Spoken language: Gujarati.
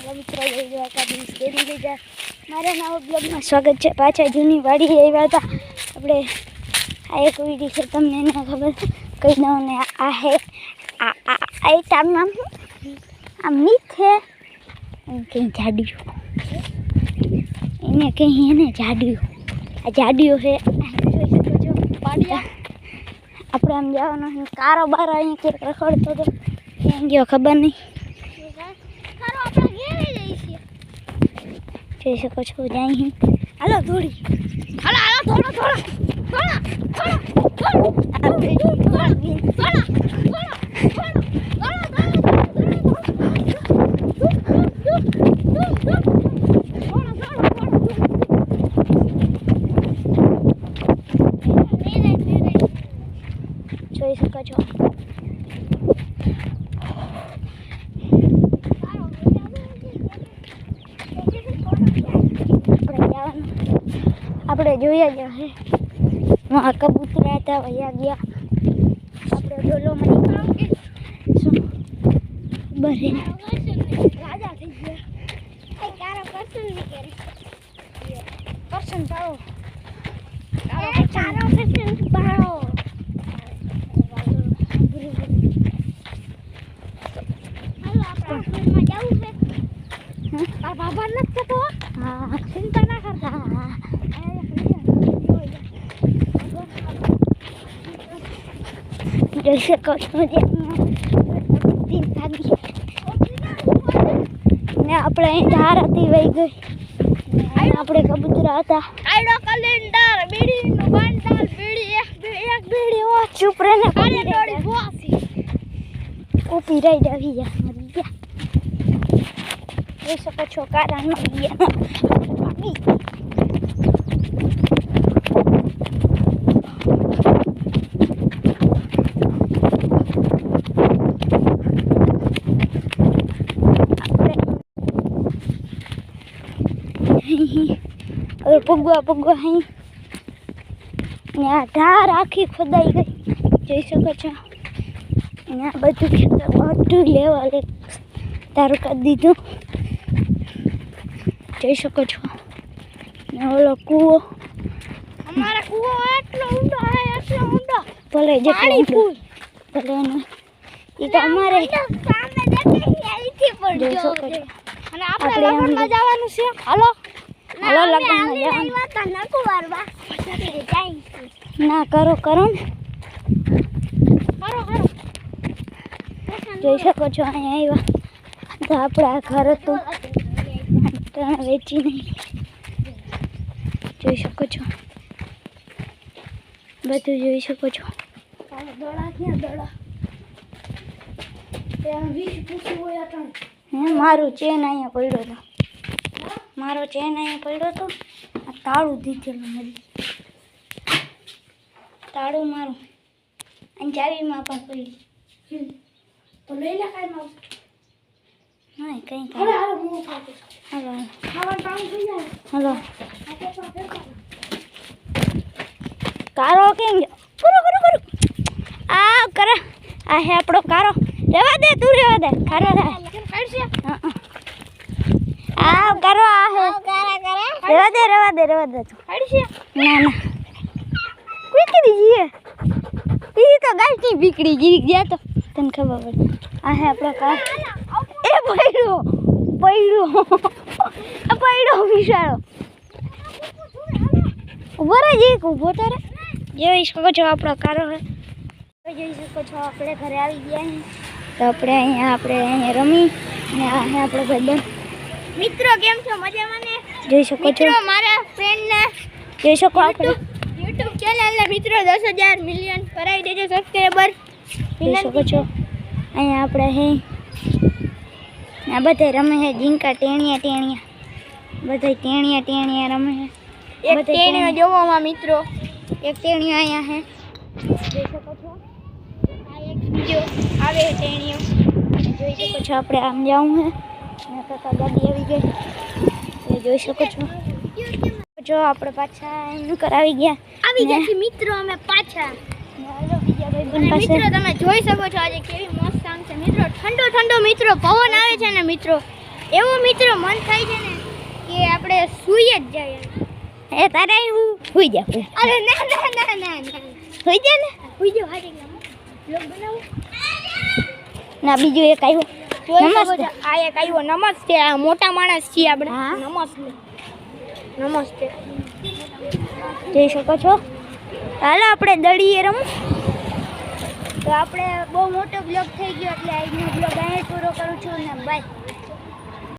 મિત્રો જઈ ગયા હતા દિવસ કેરી લીધા મારા નવા બ્લોગમાં સ્વાગત છે પાછા જૂની વાડી આવ્યા હતા આપણે આ એક વીડી છે તમને ના ખબર કઈ દઉં ને આ હે આ તારું નામ આ મીત છે કંઈ જાડ્યું એને કંઈ એને જાડ્યું આ જાડ્યું છે જોઈ શકો છો પાડ્યા આપણે આમ જવાનું છે કારોબાર અહીંયા ક્યાંક રખડતો હતો ક્યાં ગયો ખબર નહીં જોઈ શકો છો જાય હાલો થોડી હાલો થોડો જોઈ શકો છો આપણે જોયા ગયા હે વहाँ कबूतर હતા વયા ગયા આપણે ડોલોમાં નીકળો કે શું બરે રાજા થઈ ગયા એ કારા પર્સન ની કરે પર્સન પાડો કારો પર્સન પાડો હાલો આપણે સ્કૂલમાં જાવું છે આ બાબા નથી થતો હા ચિંતા ના કરતા જોઈ શકો છો ને આપણે અહીં ધાર હતી વહી ગઈ આપણે કબૂતરા હતા આઈડો કલેન્ડર બીડીનું બંડલ બીડી એક બીડી ઓ ચૂપ રહેને કાલે થોડી બોસી ઊભી રહી જાવી જા મરી ગયા જોઈ શકો છો કારણ મરી ગયા હવે પગવા અહીં ને આ ધાર આખી ખોદાઈ ગઈ જોઈ શકો છો અને આ બધું ખેતર બધું લેવા લે તારું કરી દીધું જોઈ શકો છો ને ઓલો કૂવો અમારા કૂવો એટલો ઊંડો ભલે જેટલો ભલે એ તો અમારે સામે દેખાય જોઈ શકો છો અને આપણે લગનમાં જવાનું છે હાલો લગનમાં જવાનું ના કરો ને જોઈ શકો છો અહીંયા આવ્યા તો આપણે આ ઘર હતું વેચી નહીં જોઈ શકો છો બધું જોઈ શકો છો મારું ચેન અહીંયા પડ્યો હતો આ તાળું દીધેલું મારી તાળું મારું અને ચાવીમાં પણ પડી તો લઈ લે કાંઈ નહીં કંઈ હાલો કારો કેમ પૂરો આ કરે આ હે આપણો કારો રેવા દે તું રેવા દે કારો થાય આ કરો આ હે રેવા દે તું ના કોઈ કીધી જીએ ઈ તો ગાંઠી બીકડી ગઈ ગયા તો તને ખબર પડે આ હે આપણો કાર એ પડ્યો વિશાળો ઉભો રહે ઊભો તારે જોઈ શકો છો આપણો કારો હે જોઈ શકો છો આપણે ઘરે આવી ગયા તો આપણે અહીંયા રમી ને આ હે આપણો ભાઈબંધ મિત્રો કેમ છો મજામાં ને જોઈ શકો છો મારા ફ્રેન્ડ ને જોઈ શકો આપણે YouTube ચેનલ ને મિત્રો 10,000 મિલિયન કરાવી દેજો સબસ્ક્રાઇબર જોઈ શકો છો અહીંયા આપણે હે આ બધા રમે છે જીંકા ટેણિયા બધા ટેણિયા રમે છે એક ટેણિયો જોવામાં મિત્રો એક ટેણિયો અહીંયા હે જોઈ શકો છો આ એક બીજો આવે ટેણિયો જોઈ શકો છો આપણે આમ જાવું છે અને કાકા ગાડી આવી ગઈ એ જોઈ શકો છો જો આપણે પાછા એનું કરાવી ગયા છે મિત્રો અમે પાછા હાલો બીજા ભાઈ પાસે મિત્રો તમે જોઈ શકો છો આજે કેવી મસ્ત આમ છે મિત્રો ઠંડો મિત્રો પવન આવે છે ને મિત્રો એવો મિત્રો મન થાય છે ને કે આપણે સૂઈ જ જાય. એ તારે હું સુઈ જા. અરે ના ના ના ના સુઈ જા ને. સુઈ જા હારી બ્લોગ બનાવું. ના બીજું એક આવ્યો. નમસ્તે. આ એક આવ્યો નમસ્તે. આ મોટા માણસ છીએ આપણે. નમસ્તે. નમસ્તે. જોઈ શકો છો. હાલો આપણે દડીએ રમવું. તો આપણે બહુ મોટો બ્લોગ થઈ ગયો એટલે આજનો બ્લોગ અહીં પૂરો કરું છું ને બાય.